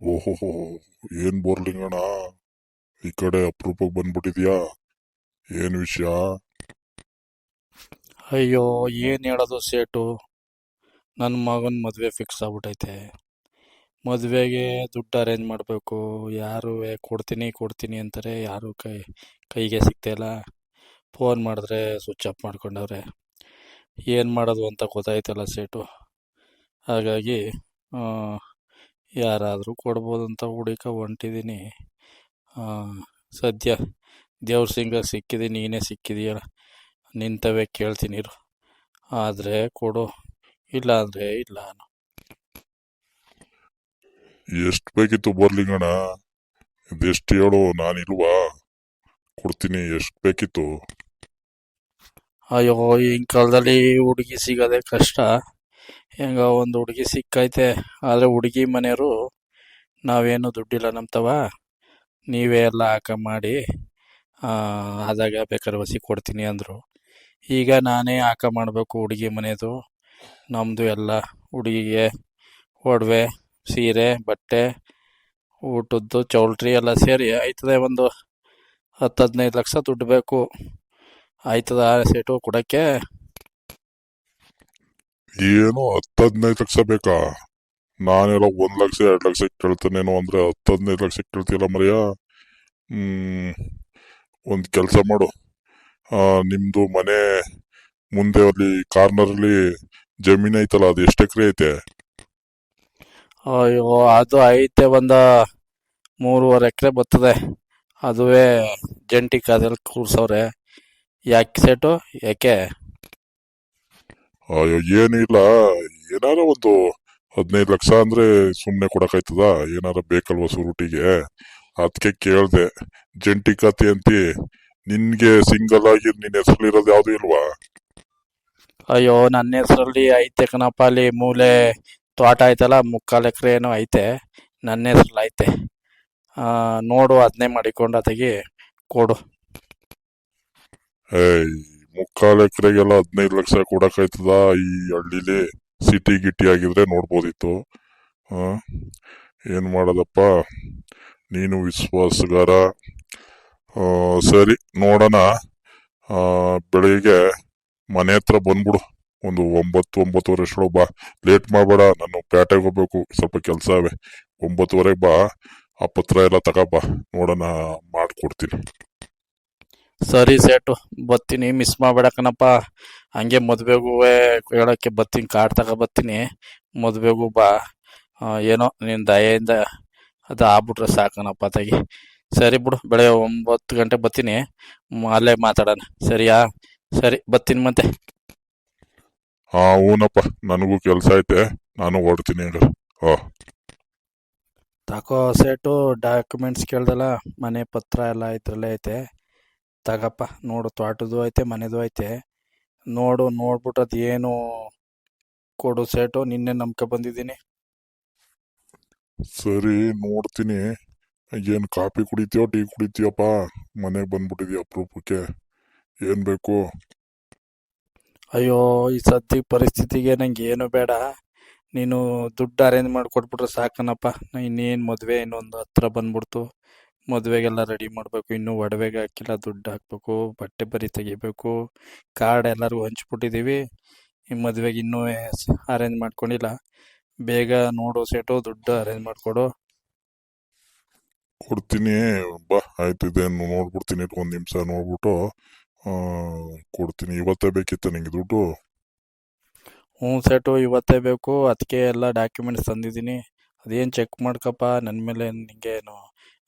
ಓಹೋಹೋ, ಏನ್ ಬೋರ್ಲಿಂಗಣ್ಣ, ಈ ಕಡೆ ಅಪರೂಪಕ್ಕೆ ಬಂದ್ಬಿಟ್ಟಿದ್ಯಾ? ಏನ್ ವಿಷಯ? ಅಯ್ಯೋ, ಏನು ಹೇಳೋದು ಸೇಟು. ನನ್ನ ಮಗನ ಮದುವೆ ಫಿಕ್ಸ್ ಆಗ್ಬಿಟ್ಟೈತೆ. ಮದುವೆಗೆ ದುಡ್ಡು ಅರೇಂಜ್ ಮಾಡಬೇಕು. ಯಾರು ಕೊಡ್ತೀನಿ ಕೊಡ್ತೀನಿ ಅಂತಾರೆ, ಯಾರು ಕೈಗೆ ಸಿಗ್ತಾಯಿಲ್ಲ. ಫೋನ್ ಮಾಡಿದ್ರೆ ಸ್ವಿಚ್ ಆಫ್ ಮಾಡ್ಕೊಂಡವ್ರೆ. ಏನು ಮಾಡೋದು ಅಂತ ಗೊತ್ತಾಯ್ತಲ್ಲ ಸೇಟು. ಹಾಗಾಗಿ ಯಾರಾದರೂ ಕೊಡ್ಬೋದು ಅಂತ ಹುಡುಕ ಹೊಂಟಿದ್ದೀನಿ. ಸದ್ಯ ದೇವ್ರ ಸಿಂಗ ಸಿಕ್ಕಿದ್ದೀನಿ, ನೀನೇ ಸಿಕ್ಕಿದೀಯ. ನಿಂತವೇ ಕೇಳ್ತೀನಿರು. ಆದರೆ ಕೊಡು, ಇಲ್ಲ ಅಂದರೆ ಇಲ್ಲ. ಎಷ್ಟು ಬೇಕಿತ್ತು ಬೋರ್ಲಿಂಗಣ್ಣ? ಇದೆಷ್ಟು ಹೇಳು, ನಾನಿಲ್ವಾ? ಕೊಡ್ತೀನಿ. ಎಷ್ಟು ಬೇಕಿತ್ತು? ಅಯ್ಯೋ, ಈಗಿನ ಕಾಲದಲ್ಲಿ ಹುಡುಗಿ ಸಿಗೋದೇ ಕಷ್ಟ. ಹೆಂಗ ಒಂದು ಹುಡುಗಿ ಸಿಕ್ಕೈತೆ. ಆದರೆ ಹುಡುಗಿ ಮನೆಯವರು ನಾವೇನು ದುಡ್ಡಿಲ್ಲ ನಮ್ತವ, ನೀವೇ ಎಲ್ಲ ಹಾಕ ಮಾಡಿ ಆದಾಗ ಬೇಕಾದ್ರೆ ವಸಿ ಕೊಡ್ತೀನಿ ಅಂದರು. ಈಗ ನಾನೇ ಹಾಕ ಮಾಡಬೇಕು ಹುಡುಗಿ ಮನೆಯದು. ನಮ್ಮದು ಎಲ್ಲ ಹುಡುಗಿಗೆ ಒಡವೆ, ಸೀರೆ, ಬಟ್ಟೆ, ಊಟದ್ದು, ಚೌಲ್ಟ್ರಿ ಎಲ್ಲ ಸೇರಿ ಆಯ್ತದೆ. ಒಂದು 10-15 ಲಕ್ಷ ದುಡ್ಡು ಬೇಕು. ಆಯ್ತದ ಸೇಟು ಕೊಡೋಕ್ಕೆ? ಏನು 10-15 ಲಕ್ಷ ಬೇಕಾ? ನಾನೆಲ್ಲ 1 ಲಕ್ಷ 2 ಲಕ್ಷ ಕೇಳ್ತಾನೇನೋ ಅಂದ್ರೆ 10-15 ಲಕ್ಷ ಕೇಳ್ತಿಲ್ಲ ಮರ್ಯ. ಒಂದು ಕೆಲಸ ಮಾಡು, ನಿಮ್ದು ಮನೆ ಮುಂದೆ ಅಲ್ಲಿ ಕಾರ್ನರ್ಲಿ ಜಮೀನ್ ಐತಲ್ಲ, ಅದು ಎಷ್ಟು ಎಕರೆ ಐತೆ? ಅಯ್ಯೋ, ಅದು ಐತೆ ಒಂದು 3.5 ಎಕರೆ ಬರ್ತದೆ. ಅದುವೇ ಜಂಟಿ ಖಾತೆಯಲ್ಲಿ ಕೂರ್ಸವ್ರೆ. ಯಾಕೆ ಸೇಟು, ಯಾಕೆ? ಅಯ್ಯೋ, ಏನು ಇಲ್ಲ, ಏನಾರ ಒಂದು 15 ಲಕ್ಷ ಅಂದ್ರೆ ಸುಮ್ಮನೆ ಕೊಡಕಾಯ್ತದ? ಏನಾರ ಬೇಕಲ್ವ ಸುರುಟಿಗೆ? ಅದಕ್ಕೆ ಕೇಳ್ದೆ. ಜಂಟಿ ಖಾತೆ ಅಂತಿ, ನಿನ್ಗೆ ಸಿಂಗಲ್ ಆಗಿ ನಿನ್ನ ಹೆಸರಲ್ಲಿರೋದು ಯಾವ್ದು ಇಲ್ವಾ? ಅಯ್ಯೋ, ನನ್ನ ಹೆಸರಲ್ಲಿ ಐತೆ ಕಣಪ್ಪ. ಅಲ್ಲಿ ಮೂಲೆ ತೋಟ ಐತಲ್ಲ, 3/4 ಎಕರೆ ಏನೋ ಐತೆ, ನನ್ನ ಹೆಸ್ರಲ್ಲಿ ಐತೆ. ನೋಡು, ಅದನ್ನೇ ಮಾಡಿಕೊಂಡು ಅದಾಗಿ ಕೊಡು. ಏಯ್, 3/4 ಎಕರೆಗೆಲ್ಲ 15 ಲಕ್ಷ ಕೊಡಕಾಯ್ತದ? ಈ ಹಳ್ಳಿಲಿ ಸಿಟಿ ಗಿಟಿ ಆಗಿದ್ರೆ ನೋಡ್ಬೋದಿತ್ತು. ಏನ್ ಮಾಡೋದಪ್ಪ, ನೀನು ವಿಶ್ವಾಸಗಾರ. ಸರಿ, ನೋಡೋಣ. ಬೆಳಿಗ್ಗೆ ಮನೆ ಹತ್ರ ಬಂದ್ಬಿಡು. ಒಂದು 9-9:30 ಅಷ್ಟೊಳಗೆ ಬಾ. ಲೇಟ್ ಮಾಡಬೇಡ, ನಾನು ಪೇಟೆಗೆ ಹೋಗ್ಬೇಕು, ಸ್ವಲ್ಪ ಕೆಲಸ ಅವೆ. 9:30 ಬಾ. ಆ ಪತ್ರ ಎಲ್ಲ ತಗೋಬಾ, ನೋಡೋಣ, ಮಾಡ್ಕೊಡ್ತೀನಿ. ಸರಿ ಸೇಟು, ಬರ್ತೀನಿ. ಮಿಸ್ ಮಾಡಬೇಡ ಕಣಪ್ಪ. ಹಂಗೆ ಮದುವೆಗೂ ಹೇಳೋಕ್ಕೆ ಬರ್ತೀನಿ, ಕಾರ್ಡ್ ಬರ್ತೀನಿ. ಮದುವೆಗೂ ಬಾ. ಏನೋ ನಿನ್ನ ದಯೆಯಿಂದ ಅದು ಆಗ್ಬಿಟ್ರೆ ಸಾಕಣಪ್ಪ ತಾಗಿ. ಸರಿ ಬಿಡು, ಬೆಳಗ್ಗೆ 9 ಗಂಟೆ ಬರ್ತೀನಿ. ಅಲ್ಲೇ ಮಾತಾಡೋಣ, ಸರಿಯಾ? ಸರಿ, ಬರ್ತೀನಿ ಮತ್ತೆ. ಹೂನಪ್ಪ, ನನಗೂ ಕೆಲಸ ಐತೆ, ನಾನು ಹೊರಡ್ತೀನಿ ಈಗ. ತಗೋ ಸೇಟು, ಡಾಕ್ಯುಮೆಂಟ್ಸ್ ಕೇಳ್ದಲ್ಲ, ಮನೆ ಪತ್ರ ಎಲ್ಲ ಇದ್ರಲ್ಲೇ ಐತೆ. ತಗಪ್ಪ, ನೋಡು, ತೋಟದ್ದು ಐತೆ, ಮನೆದು ಐತೆ. ನೋಡ್ಬಿಟ್ಟು ಅದು ಏನು ಕೊಡು ಸೇಟು. ನಿನ್ನೆ ನಂಬ್ಕೊ ಬಂದಿದ್ದೀನಿ. ಸರಿ, ನೋಡ್ತೀನಿ. ಏನ್ ಕಾಫಿ ಕುಡಿತೀಯೋ ಟೀ ಕುಡಿತೀಯಪ್ಪ? ಮನೆಗೆ ಬಂದ್ಬಿಟ್ಟಿದ್ಯಾ ಅಪರೂಪಕ್ಕೆ. ಏನ್ ಬೇಕು? ಅಯ್ಯೋ, ಈ ಸದ್ಯ ಪರಿಸ್ಥಿತಿಗೆ ನಂಗೆ ಏನು ಬೇಡ. ನೀನು ದುಡ್ಡು ಅರೇಂಜ್ ಮಾಡಿಕೊಟ್ಬಿಟ್ರೆ ಸಾಕನಪ್ಪ. ಇನ್ನೇನು ಮದುವೆ ಇನ್ನೊಂದು ಹತ್ರ ಬಂದ್ಬಿಡ್ತು. ಮದುವೆಗೆಲ್ಲ ರೆಡಿ ಮಾಡಬೇಕು. ಇನ್ನೂ ಒಡವೆಗೆ ಹಾಕಿಲ್ಲ, ದುಡ್ಡು ಹಾಕಬೇಕು, ಬಟ್ಟೆ ಬರಿ ತೆಗಿಬೇಕು, ಕಾರ್ಡ್ ಎಲ್ಲರಿಗೂ ಹಂಚ್ಬಿಟ್ಟಿದ್ದೀವಿ. ಈ ಮದುವೆಗೆ ಇನ್ನೂ ಅರೇಂಜ್ ಮಾಡ್ಕೊಂಡಿಲ್ಲ. ಬೇಗ ನೋಡು ಸೇಟು, ದುಡ್ಡು ಅರೇಂಜ್ ಮಾಡಿಕೊಡು. ಕೊಡ್ತೀನಿ ಬಾ. ಆಯ್ತು, ಇದೇನು ನೋಡ್ಬಿಡ್ತೀನಿ, 1 ನಿಮಿಷ ನೋಡ್ಬಿಟ್ಟು ಕೊಡ್ತೀನಿ. ಇವತ್ತೇ ಬೇಕಿತ್ತು ನಿಂಗೆ ದುಡ್ಡು? ಹ್ಞೂ ಸೇಟು, ಇವತ್ತೇ ಬೇಕು. ಅದಕ್ಕೆ ಎಲ್ಲ ಡಾಕ್ಯುಮೆಂಟ್ಸ್ ತಂದಿದ್ದೀನಿ. ಅದೇನು ಚೆಕ್ ಮಾಡ್ಕಪ್ಪ. ನನ್ನ ಮೇಲೆ ನಿಂಗೇನು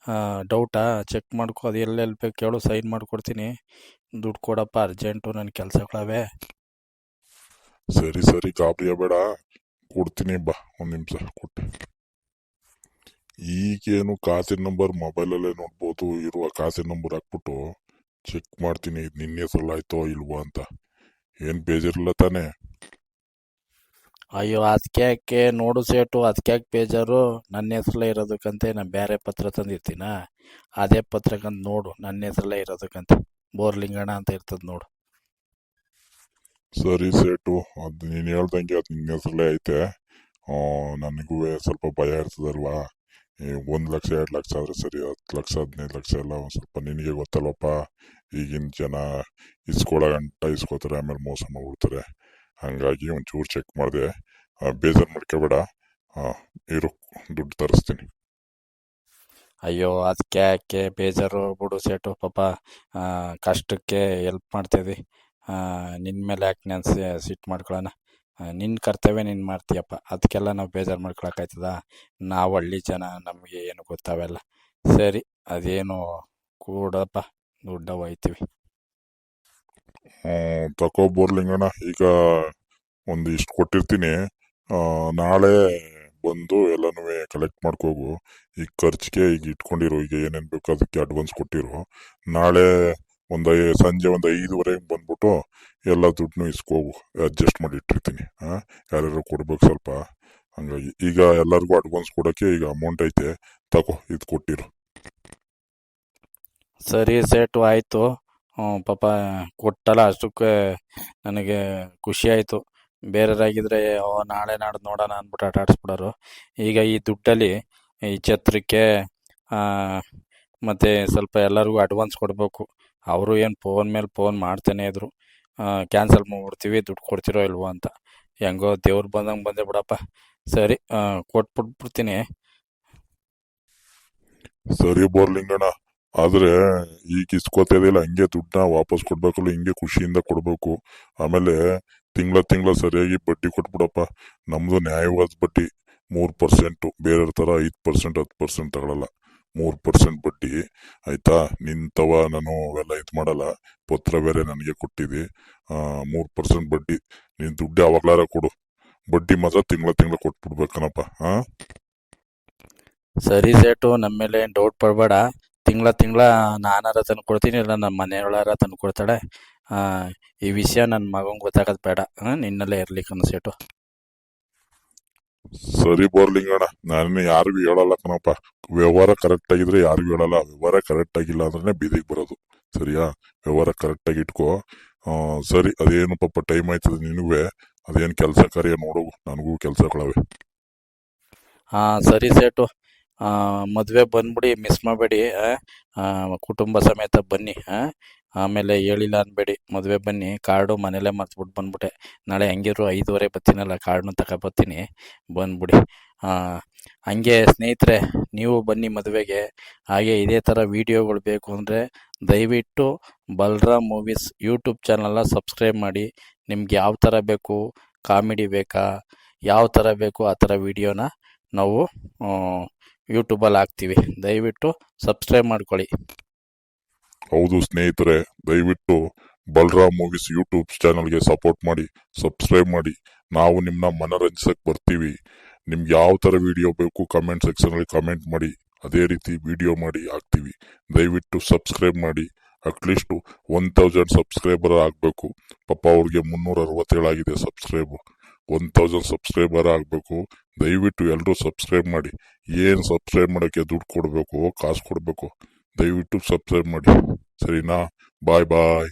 ಡೌಟಾ? ಚೆಕ್ ಮಾಡ್ಕೊ. ಅದು ಎಲ್ಲೆಲ್ಲಿ ಬೇಕು ಕೇಳು, ಸೈನ್ ಮಾಡಿಕೊಡ್ತೀನಿ. ದುಡ್ಡು ಕೊಡಪ್ಪ, ಅರ್ಜೆಂಟು, ನನ್ನ ಕೆಲಸಗಳವೆ. ಸರಿ ಸರಿ, ಗಾಬರಿ ಬೇಡ, ಕೊಡ್ತೀನಿ ಬಾ. 1 ನಿಮಿಷ ಕೊಟ್ಟೆ. ಈಗೇನು ಖಾತೆ ನಂಬರ್ ಮೊಬೈಲಲ್ಲೇ ನೋಡ್ಬೋದು. ಇರುವ ಖಾತೆ ನಂಬರ್ ಹಾಕ್ಬಿಟ್ಟು ಚೆಕ್ ಮಾಡ್ತೀನಿ, ಇದು ನಿನ್ನ ಹೆಸರಲ್ಲಾಯ್ತೋ ಇಲ್ವೋ ಅಂತ. ಏನು ಬೇಜಾರಿಲ್ಲ ತಾನೇ? ಅಯ್ಯೋ, ಅದಕ್ಕೆ ಯಾಕೆ ನೋಡು ಸೇಟು, ಅದಕ್ಕೆ ಯಾಕೆ ಬೇಜಾರು? ನನ್ನ ಹೆಸ್ರಲ್ಲೇ ಇರೋದಕ್ಕಂತೆ ನಾನು ಬೇರೆ ಪತ್ರ ತಂದಿರ್ತೀನ? ಅದೇ ಪತ್ರಕ್ಕಂತ ನೋಡು, ನನ್ನ ಹೆಸ್ರಲ್ಲೇ ಇರೋದಕ್ಕಂತೆ ಬೋರ್ಲಿಂಗಣ್ಣ ಅಂತ ಇರ್ತದೆ ನೋಡು. ಸರಿ ಸೇಟು, ಅದು ನೀನು ಹೇಳ್ದಂಗೆ ಅದು ನಿನ್ನ ಹೆಸರಲ್ಲೇ ಐತೆ. ನನಗೂ ಸ್ವಲ್ಪ ಭಯ ಇರ್ತದಲ್ವಾ, 1 ಲಕ್ಷ 2 ಲಕ್ಷ ಆದ್ರೆ ಸರಿ, 10 ಲಕ್ಷ 15 ಲಕ್ಷ ಎಲ್ಲ ಒಂದ್ ಸ್ವಲ್ಪ ನಿನಗೆ ಗೊತ್ತಲ್ಲಪ್ಪ, ಈಗಿನ ಜನ ಇಸ್ಕೊಳ್ಳೋ ಗಂಟ ಇಸ್ಕೋತಾರೆ, ಆಮೇಲೆ ಮೋಸ ಮಾಡ್ಬಿಡ್ತಾರೆ. ಹಂಗಾಗಿ ಒಂಚೂರು ಚೆಕ್ ಮಾಡಿದೆ, ಬೇಜಾರು ಮಾಡ್ಕೋಬೇಡ. ಇರು, ದುಡ್ಡು ತರಿಸ್ತೀನಿ. ಅಯ್ಯೋ ಅದಕ್ಕೆ ಯಾಕೆ ಬೇಜಾರು ಬಿಡು ಸೇಟು, ಪಾಪ ಕಷ್ಟಕ್ಕೆ ಹೆಲ್ಪ್ ಮಾಡ್ತಿದ್ದಿ. ನಿನ್ನ ಮೇಲೆ ಯಾಕೆ ನಾನು ಸಿಟ್ಟು ಮಾಡ್ಕೊಳ್ಳೋಣ. ನಿನ್ನ ಕರ್ತವ್ಯ ನೀನು ಮಾಡ್ತೀಯಪ್ಪ, ಅದಕ್ಕೆಲ್ಲ ನಾವು ಬೇಜಾರು ಮಾಡ್ಕೊಳಕ್ಕಾಯ್ತದ? ನಾವು ಹಳ್ಳಿ ಜನ, ನಮಗೆ ಏನು ಗೊತ್ತಾವೆಲ್ಲ. ಸರಿ, ಅದೇನು ಕೂಡಪ್ಪ, ದುಡ್ಡು ಒಯ್ತೀವಿ. ತಕೋ ಬೋರ್ಲಿಂಗಣ್ಣ, ಈಗ ಒಂದು ಇಷ್ಟು ಕೊಟ್ಟಿರ್ತೀನಿ. ನಾಳೆ ಬಂದು ಎಲ್ಲನೂ ಕಲೆಕ್ಟ್ ಮಾಡ್ಕೋಗು. ಈಗ ಖರ್ಚಿಗೆ ಈಗ ಇಟ್ಕೊಂಡಿರೋ, ಈಗ ಏನೇನು ಬೇಕು ಅದಕ್ಕೆ ಅಡ್ವಾನ್ಸ್ ಕೊಟ್ಟಿರೋ. ನಾಳೆ ಸಂಜೆ 5:30 ಬಂದ್ಬಿಟ್ಟು ಎಲ್ಲ ದುಡ್ಡನ್ನು ಇಸ್ಕೋಗು, ಅಡ್ಜಸ್ಟ್ ಮಾಡಿ ಇಟ್ಟಿರ್ತೀನಿ. ಯಾರ್ಯಾರು ಕೊಡ್ಬೇಕು ಸ್ವಲ್ಪ. ಹಂಗಾಗಿ ಈಗ ಎಲ್ಲರಿಗೂ ಅಡ್ವಾನ್ಸ್ ಕೊಡೋಕ್ಕೆ ಈಗ ಅಮೌಂಟ್ ಐತೆ, ತಗೋ ಇದು ಕೊಟ್ಟಿರು. ಸರಿ ಸೇಟು, ಆಯಿತು. ಪಾಪ ಕೊಟ್ಟಲ್ಲ, ಅಷ್ಟಕ್ಕೆ ನನಗೆ ಖುಷಿ ಆಯಿತು. ಬೇರೆಯವರಾಗಿದ್ದರೆ ನಾಳೆ ನಾಡ್ದು ನೋಡೋಣ ಅಂದ್ಬಿಟ್ಟು ಆಟ ಆಡಿಸ್ಬಿಡೋರು. ಈಗ ಈ ದುಡ್ಡಲ್ಲಿ ಈ ಛತ್ರಕ್ಕೆ ಮತ್ತು ಸ್ವಲ್ಪ ಎಲ್ಲರಿಗೂ ಅಡ್ವಾನ್ಸ್ ಕೊಡಬೇಕು. ಅವರು ಏನು ಫೋನ್ ಮೇಲೆ ಫೋನ್ ಮಾಡ್ತಾನೆ ಇದ್ರು, ಕ್ಯಾನ್ಸಲ್ ಮಾಡ್ಬಿಡ್ತೀವಿ, ದುಡ್ಡು ಕೊಡ್ತಿರೋ ಇಲ್ವೋ ಅಂತ. ಹೆಂಗೋ ದೇವ್ರು ಬಂದಂಗೆ ಬಂದೆ ಬಿಡಪ್ಪ. ಸರಿ, ಕೊಟ್ಬಿಟ್ಬಿಡ್ತೀನಿ. ಸರಿ ಬೋರ್ಲಿಂಗಣ್ಣ, ಆದ್ರೆ ಈಗ ಇಸ್ಕೋತಿದಿಲ್ಲ, ಹಂಗೆ ದುಡ್ಡನ್ನ ವಾಪಸ್ ಕೊಡ್ಬೇಕಲ್ಲ, ಹಿಂಗೆ ಖುಷಿಯಿಂದ ಕೊಡ್ಬೇಕು. ಆಮೇಲೆ ತಿಂಗಳ ಸರಿಯಾಗಿ ಬಡ್ಡಿ ಕೊಟ್ಬಿಡಪ್ಪ. ನಮ್ದು ನ್ಯಾಯವಾದ ಬಡ್ಡಿ 3%, ಬೇರೆಯವ್ರ ಥರ 5% 10% ತಗೊಳಲ್ಲ. 3% ಬಡ್ಡಿ, ಆಯ್ತಾ? ನಿಂತವ ನಾನು ಅವೆಲ್ಲ ಇದು ಮಾಡಲ್ಲ. ಪತ್ರ ಬೇರೆ ನನಗೆ ಕೊಟ್ಟಿದ್ದಿ. 3% ಬಡ್ಡಿ. ನೀನು ದುಡ್ಡು ಯಾವಾಗ್ಲಾರ ಕೊಡು, ಬಡ್ಡಿ ಮಾತ್ರ ತಿಂಗಳ ಕೊಟ್ಬಿಡ್ಬೇಕನಪ್ಪ. ಸರಿ ಸೇಟು, ನಮ್ಮ ಮೇಲೆ ಏನು ಡೌಟ್ ಪಡಬೇಡ. ತಿಂಗಳ ನಾನಾರ ತಂದು ಕೊಡ್ತೀನಿ, ಇಲ್ಲ ನಮ್ಮ ಮನೆಯವಳಾರ ತಂದು ಕೊಡ್ತಾಳೆ. ಈ ವಿಷಯ ನನ್ನ ಮಗಂಗೆ ಗೊತ್ತಾಗೋದು ಬೇಡ. ನಿನ್ನಲ್ಲೇ ಇರ್ಲಿಕ್ಕೆ ಸೇಟು. ಸರಿ ಬೋರ್ಲಿಂಗಣ್ಣ, ನಾನು ಯಾರಿಗೂ ಹೇಳಲ್ಲ ಕಣಪ್ಪ. ವ್ಯವಹಾರ ಕರೆಕ್ಟ್ ಆಗಿದ್ರೆ ಯಾರಿಗೂ ಹೇಳಲ್ಲ. ವ್ಯವಹಾರ ಕರೆಕ್ಟ್ ಆಗಿಲ್ಲ ಅಂದ್ರೆ ಬೀದಿಗೆ ಬರೋದು. ಸರಿಯಾ? ವ್ಯವಹಾರ ಕರೆಕ್ಟಾಗಿ ಇಟ್ಕೋ. ಸರಿ, ಅದೇನು ಪಾಪ ಟೈಮ್ ಆಯ್ತದೆ ನಿನಗೂ. ಅದೇನು ಕೆಲಸ ಕಾರ್ಯ ನೋಡೋಗು, ನನಗೂ ಕೆಲಸಗಳವೆ. ಸರಿ ಸೇಟು, ಮದುವೆ ಬಂದ್ಬಿಡಿ, ಮಿಸ್ ಮಾಡಬೇಡಿ. ಕುಟುಂಬ ಸಮೇತ ಬನ್ನಿ. ಆಮೇಲೆ ಹೇಳಿಲ್ಲ ಅನ್ಬೇಡಿ, ಮದುವೆ ಬನ್ನಿ. ಕಾರ್ಡು ಮನೇಲೇ ಮರ್ತ್ಬಿಟ್ಟು ಬಂದ್ಬಿಟ್ಟೆ. ನಾಳೆ ಹೆಂಗಿರು 5:30 ಬರ್ತೀನಲ್ಲ, ಕಾರ್ಡ್ನು ತಗೊಬರ್ತೀನಿ, ಬಂದ್ಬಿಡಿ. ಹಂಗೆ ಸ್ನೇಹಿತರೆ, ನೀವು ಬನ್ನಿ ಮದುವೆಗೆ. ಹಾಗೆ ಇದೇ ಥರ ವೀಡಿಯೋಗಳು ಬೇಕು ಅಂದರೆ ದಯವಿಟ್ಟು ಬಲರಾಮ್ ಮೂವೀಸ್ ಯೂಟ್ಯೂಬ್ ಚಾನಲ್ನ ಸಬ್ಸ್ಕ್ರೈಬ್ ಮಾಡಿ. ನಿಮ್ಗೆ ಯಾವ ಥರ ಬೇಕು, ಕಾಮಿಡಿ ಬೇಕಾ, ಯಾವ ಥರ ಬೇಕು ಆ ಥರ ವೀಡಿಯೋನ ನಾವು ಯೂಟ್ಯೂಬಲ್ಲಿ ಹಾಕ್ತೀವಿ. ದಯವಿಟ್ಟು ಸಬ್ಸ್ಕ್ರೈಬ್ ಮಾಡ್ಕೊಳ್ಳಿ. ಹೌದು ಸ್ನೇಹಿತರೆ, ದಯವಿಟ್ಟು ಬಲರಾಮ್ ಮೂವೀಸ್ ಯೂಟ್ಯೂಬ್ ಚಾನಲ್ಗೆ ಸಪೋರ್ಟ್ ಮಾಡಿ, ಸಬ್ಸ್ಕ್ರೈಬ್ ಮಾಡಿ. ನಾವು ನಿಮ್ಮನ್ನ ಮನರಂಜಿಸಕ್ಕೆ ಬರ್ತೀವಿ. ನಿಮ್ಗೆ ಯಾವ ಥರ ವಿಡಿಯೋ ಬೇಕು ಕಮೆಂಟ್ ಸೆಕ್ಷನಲ್ಲಿ ಕಮೆಂಟ್ ಮಾಡಿ, ಅದೇ ರೀತಿ ವಿಡಿಯೋ ಮಾಡಿ ಹಾಕ್ತೀವಿ. ದಯವಿಟ್ಟು ಸಬ್ಸ್ಕ್ರೈಬ್ ಮಾಡಿ. ಅಟ್ಲೀಸ್ಟು 1000 ಸಬ್ಸ್ಕ್ರೈಬರ್ ಆಗಬೇಕು. ಪಾಪ ಅವ್ರಿಗೆ 367 ಆಗಿದೆ ಸಬ್ಸ್ಕ್ರೈಬ್. 1000 ಸಬ್ಸ್ಕ್ರೈಬರ್ ಆಗಬೇಕು. ದಯವಿಟ್ಟು ಎಲ್ಲರೂ ಸಬ್ಸ್ಕ್ರೈಬ್ ಮಾಡಿ. ಏನು ಸಬ್ಸ್ಕ್ರೈಬ್ ಮಾಡೋಕ್ಕೆ ದುಡ್ಡು ಕೊಡಬೇಕು, ಕಾಸು ಕೊಡಬೇಕು? ದಯವಿಟ್ಟು ಸಬ್ಸ್ಕ್ರೈಬ್ ಮಾಡಿ. ಸರಿನಾ? ಬಾಯ್ ಬಾಯ್.